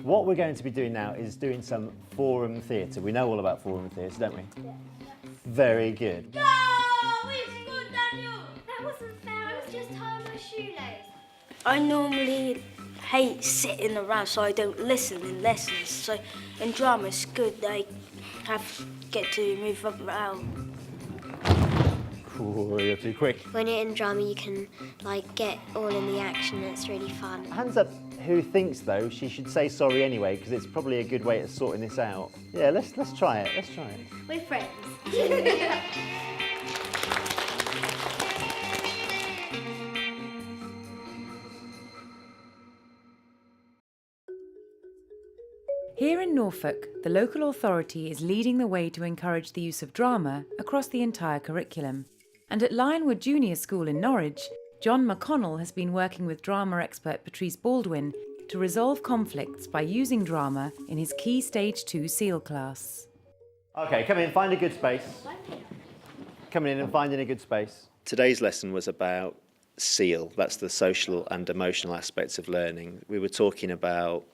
What we're going to be doing now is doing some forum theatre. We know all about forum theatre, don't we? Yeah. Very good. Go! We scored, Daniel! That wasn't fair. I was just tying my shoelace. I normally hate sitting around, so I don't listen in lessons. So in drama, it's good. I get to move around. Ooh, you're too quick. When you're in drama, you can get all in the action. It's really fun. Hands up who thinks, though, she should say sorry anyway, because it's probably a good way of sorting this out. Yeah, let's try it. Let's try it. We're friends. Here in Norfolk, the local authority is leading the way to encourage the use of drama across the entire curriculum. And at Lionwood Junior School in Norwich, John McConnell has been working with drama expert Patrice Baldwin to resolve conflicts by using drama in his Key Stage 2 SEAL class. OK, come in, find a good space. Coming in and finding a good space. Today's lesson was about SEAL, that's the social and emotional aspects of learning. We were talking about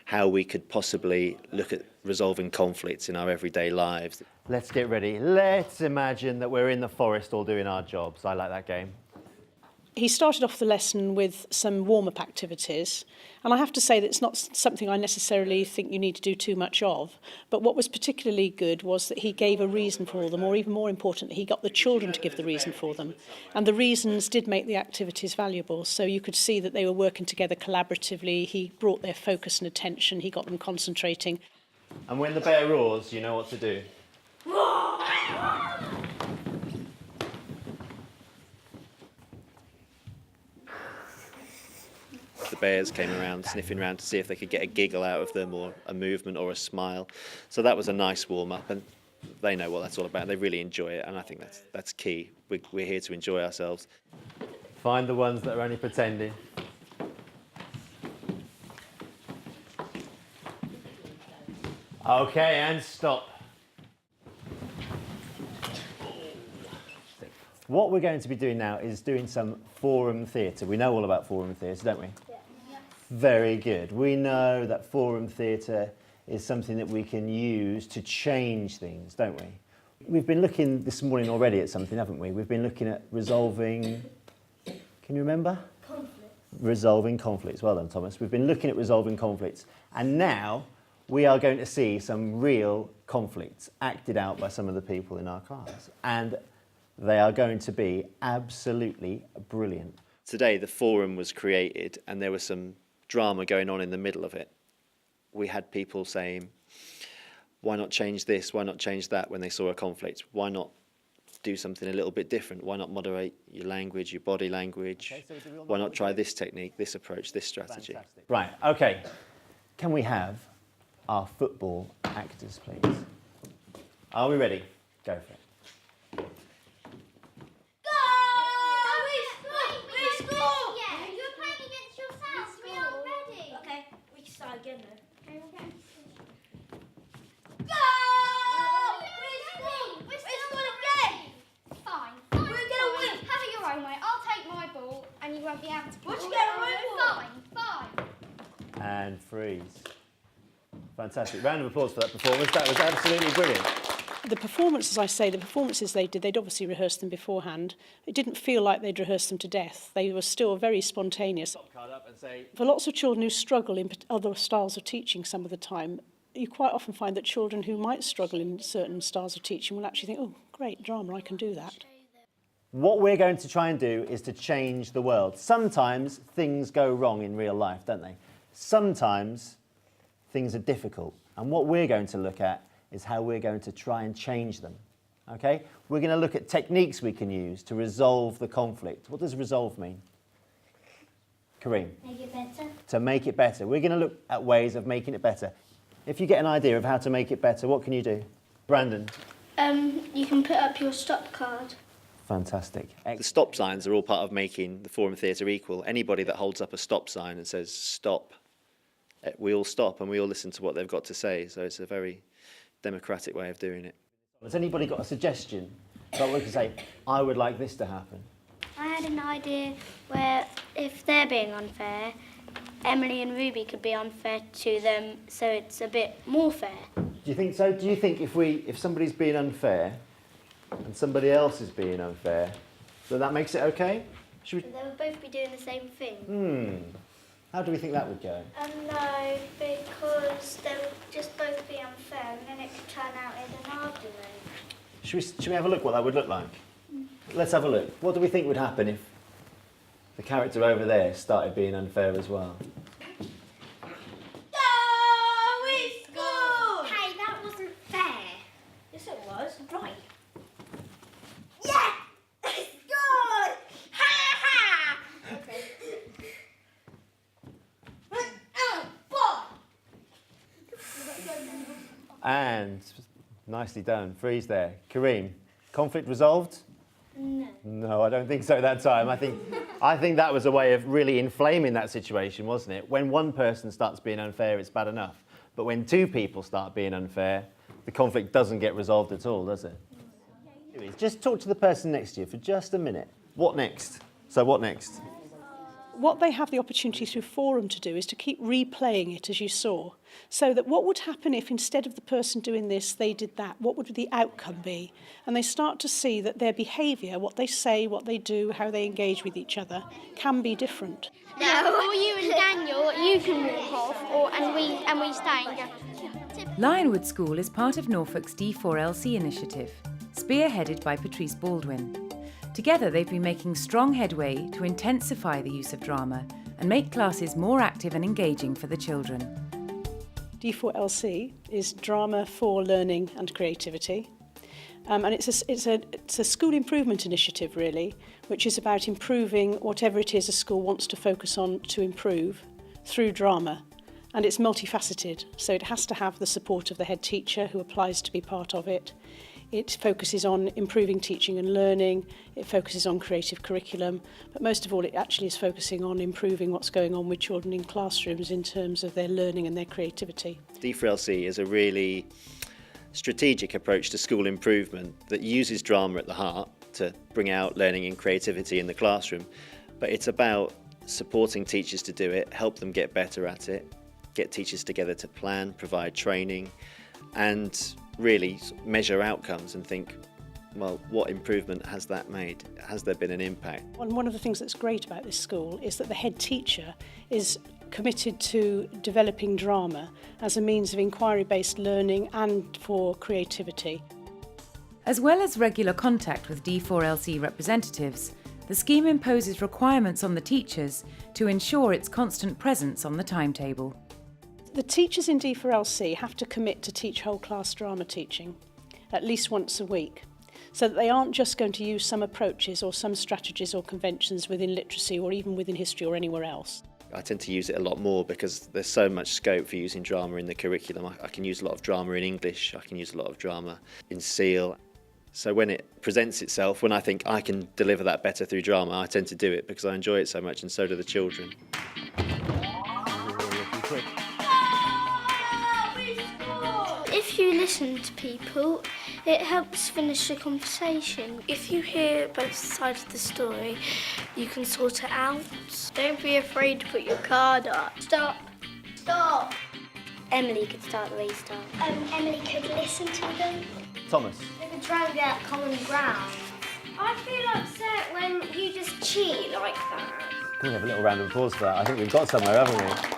how we could possibly look at resolving conflicts in our everyday lives. Let's get ready. Let's imagine that we're in the forest all doing our jobs. I like that game. He started off the lesson with some warm-up activities, and I have to say that it's not something I necessarily think you need to do too much of, but what was particularly good was that he gave a reason for them, or even more important, he got the children to give the reason for them, and the reasons did make the activities valuable, so you could see that they were working together collaboratively. He brought their focus and attention, he got them concentrating. And when the bear roars, you know what to do. The bears came around, sniffing around to see if they could get a giggle out of them or a movement or a smile. So that was a nice warm-up, and they know what that's all about. They really enjoy it, and I think that's key. We're here to enjoy ourselves. Find the ones that are only pretending. OK, and stop. What we're going to be doing now is doing some forum theatre. We know all about forum theatre, don't we? Yeah. Very good. We know that forum theatre is something that we can use to change things, don't we? We've been looking this morning already at something, haven't we? We've been looking at resolving... Can you remember? Conflict. Resolving conflicts. Well done, Thomas. We've been looking at resolving conflicts. And now we are going to see some real conflicts acted out by some of the people in our class. And they are going to be absolutely brilliant. Today the forum was created and there was some drama going on in the middle of it. We had people saying, why not change this, why not change that when they saw a conflict? Why not do something a little bit different? Why not moderate your language, your body language? Okay, so why not try this technique, this approach, this strategy? Fantastic. Right, OK. Can we have our football actors, please? Are we ready? Go for it. Again, though. Okay. Go! We scored again! Fine. We're going to win. Have it your own way. I'll take my ball and you won't be able to. What you get away for? Fine. And freeze. Fantastic. Round of applause for that performance. That was absolutely brilliant. The performance, as I say, the performances they did, they'd obviously rehearsed them beforehand. It didn't feel like they'd rehearsed them to death. They were still very spontaneous. For lots of children who struggle in other styles of teaching some of the time, you quite often find that children who might struggle in certain styles of teaching will actually think, oh, great, drama, I can do that. What we're going to try and do is to change the world. Sometimes things go wrong in real life, don't they? Sometimes things are difficult. And what we're going to look at is how we're going to try and change them. Okay? We're going to look at techniques we can use to resolve the conflict. What does resolve mean? Kareem? Make it better. To make it better. We're going to look at ways of making it better. If you get an idea of how to make it better, what can you do? Brandon? You can put up your stop card. Fantastic. The stop signs are all part of making the forum theatre equal. Anybody that holds up a stop sign and says stop, we all stop and we all listen to what they've got to say. So it's a very democratic way of doing it. Has anybody got a suggestion about what we can say, I would like this to happen? I had an idea where if they're being unfair, Emily and Ruby could be unfair to them, so it's a bit more fair. Do you think so? Do you think if somebody's being unfair and somebody else is being unfair, that makes it okay? Should we... They would both be doing the same thing. How do we think that would go? No, because they would just both be unfair, and then it could turn out in an argument. Should we have a look what that would look like? Let's have a look. What do we think would happen if the character over there started being unfair as well? Hey, that wasn't fair. Yes, it was. Right. Yeah! It's good! Ha ha! Okay. And nicely done. Freeze there. Kareem, conflict resolved? No. No, I don't think so that time. I think that was a way of really inflaming that situation, wasn't it? When one person starts being unfair, it's bad enough. But when two people start being unfair, the conflict doesn't get resolved at all, does it? Just talk to the person next to you for just a minute. What next? So what next? What they have the opportunity through Forum to do is to keep replaying it as you saw, so that what would happen if instead of the person doing this, they did that? What would the outcome be? And they start to see that their behaviour, what they say, what they do, how they engage with each other, can be different. No, or you and Daniel, you can walk off, and we stay and go. Lionwood School is part of Norfolk's D4LC initiative, spearheaded by Patrice Baldwin. Together, they've been making strong headway to intensify the use of drama and make classes more active and engaging for the children. D4LC is Drama for Learning and Creativity. And it's a school improvement initiative, really, which is about improving whatever it is a school wants to focus on to improve through drama. And it's multifaceted, so it has to have the support of the head teacher who applies to be part of it. It focuses on improving teaching and learning, it focuses on creative curriculum, but most of all it actually is focusing on improving what's going on with children in classrooms in terms of their learning and their creativity. D4LC is a really strategic approach to school improvement that uses drama at the heart to bring out learning and creativity in the classroom, but it's about supporting teachers to do it, help them get better at it, get teachers together to plan, provide training, and really measure outcomes and think, well, what improvement has that made? Has there been an impact? One of the things that's great about this school is that the head teacher is committed to developing drama as a means of inquiry-based learning and for creativity. As well as regular contact with D4LC representatives, the scheme imposes requirements on the teachers to ensure its constant presence on the timetable. The teachers in D4LC have to commit to teach whole class drama teaching at least once a week, so that they aren't just going to use some approaches or some strategies or conventions within literacy or even within history or anywhere else. I tend to use it a lot more because there's so much scope for using drama in the curriculum. I can use a lot of drama in English, I can use a lot of drama in SEAL. So when it presents itself, when I think I can deliver that better through drama, I tend to do it because I enjoy it so much, and so do the children. If you listen to people, it helps finish the conversation. If you hear both sides of the story, you can sort it out. Don't be afraid to put your card up. Stop. Stop. Emily could start the restart. Emily could listen to them. Thomas. They could try and get common ground. I feel upset when you just cheat like that. Can we have a little round of applause for that? I think we've got somewhere, haven't we?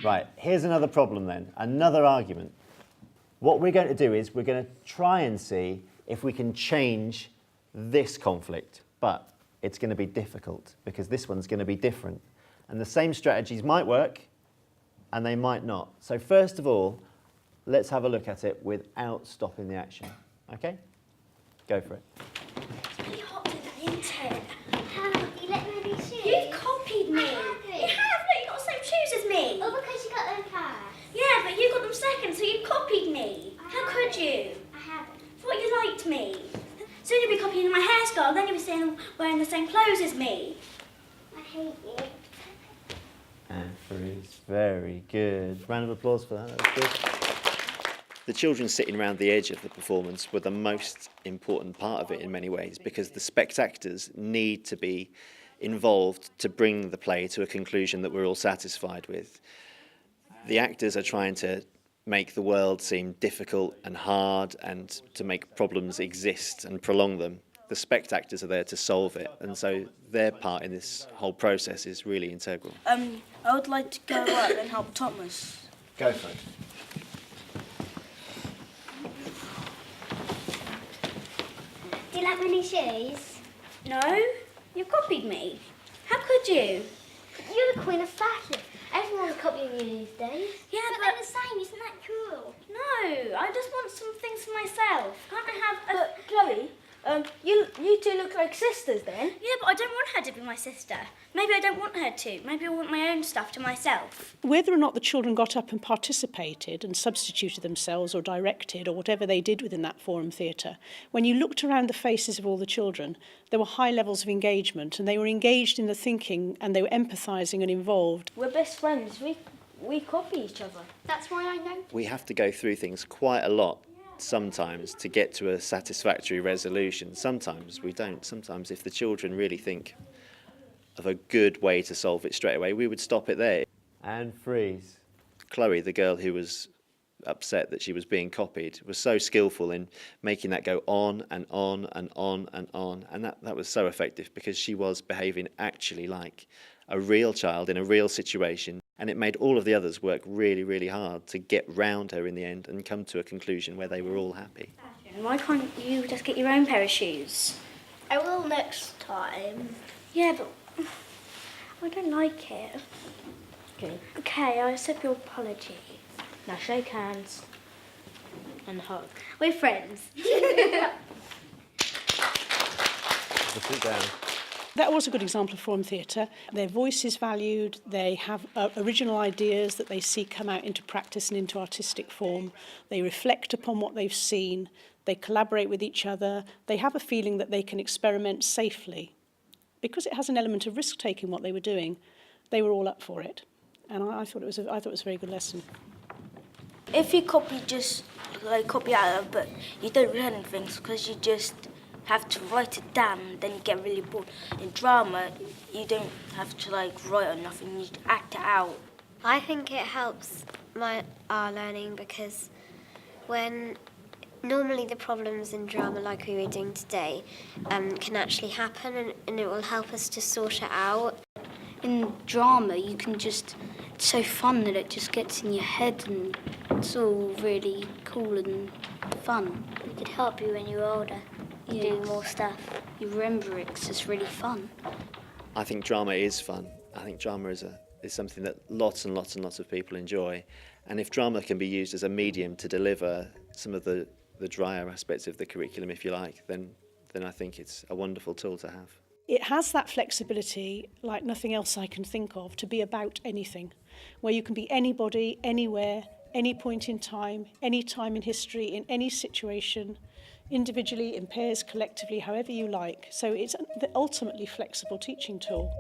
Right, here's another problem then, another argument. What we're going to do is we're going to try and see if we can change this conflict, but it's going to be difficult because this one's going to be different. And the same strategies might work and they might not. So first of all, let's have a look at it without stopping the action. Okay? Go for it. It's really hot today, isn't it? You let me be shoes? You've copied me. You have? No, you got the same shoes as me. Oh, because you got them first. Yeah, but you got them second, so you copied me. How could you? I haven't. Thought you liked me. Soon you'll be copying my hairstyle, then you'll be saying wearing the same clothes as me. I hate you. And freeze. Very good. Round of applause for that. That was good. The children sitting around the edge of the performance were the most important part of it in many ways, because the spectators need to be involved to bring the play to a conclusion that we're all satisfied with. The actors are trying to make the world seem difficult and hard and to make problems exist and prolong them. The spectators are there to solve it, and so their part in this whole process is really integral. I would like to go up and help Thomas. Go for it. Do you like my new shoes? No, you copied me. How could you? You're the queen of fashion. Everyone's copying you these days. Yeah, but they're the same. Isn't that cool? No, I just want some things for myself. Can't I have a... But Chloe, you two look like sisters then. Yeah, but I don't want her to be my sister. Maybe I don't want her to. Maybe I want my own stuff to myself. Whether or not the children got up and participated and substituted themselves or directed or whatever they did within that forum theatre, when you looked around the faces of all the children, there were high levels of engagement, and they were engaged in the thinking and they were empathising and involved. We're best friends. We copy each other. That's why I know. We have to go through things quite a lot sometimes to get to a satisfactory resolution. Sometimes we don't. Sometimes if the children really think of a good way to solve it straight away, we would stop it there. And freeze. Chloe, the girl who was upset that she was being copied, was so skillful in making that go on and on and on and on, and that was so effective because she was behaving actually like a real child in a real situation, and it made all of the others work really, really hard to get round her in the end and come to a conclusion where they were all happy. Why can't you just get your own pair of shoes? I will next time. Yeah, but I don't like it. Okay. Okay, I accept your apology. Now shake hands and hug. We're friends. Sit down. That was a good example of forum theatre. Their voice is valued, they have original ideas that they see come out into practice and into artistic form. They reflect upon what they've seen, they collaborate with each other, they have a feeling that they can experiment safely. Because it has an element of risk-taking what they were doing, they were all up for it. And I thought it was a very good lesson. If you copy copy out of a book, you don't learn things because you just have to write it down, then you get really bored. In drama, you don't have to write on nothing, you act it out. I think it helps our learning because when normally the problems in drama like we were doing today can actually happen and it will help us to sort it out. In drama, you can just... It's so fun that it just gets in your head and it's all really cool and fun. It could help you when you're older. You do more stuff. You remember it 'cause it's really fun. I think drama is fun. I think drama is something that lots and lots and lots of people enjoy. And if drama can be used as a medium to deliver some of the drier aspects of the curriculum, if you like, then I think it's a wonderful tool to have. It has that flexibility, like nothing else I can think of, to be about anything, where you can be anybody, anywhere, any point in time in history, in any situation, individually, in pairs, collectively, however you like. So it's the ultimately flexible teaching tool.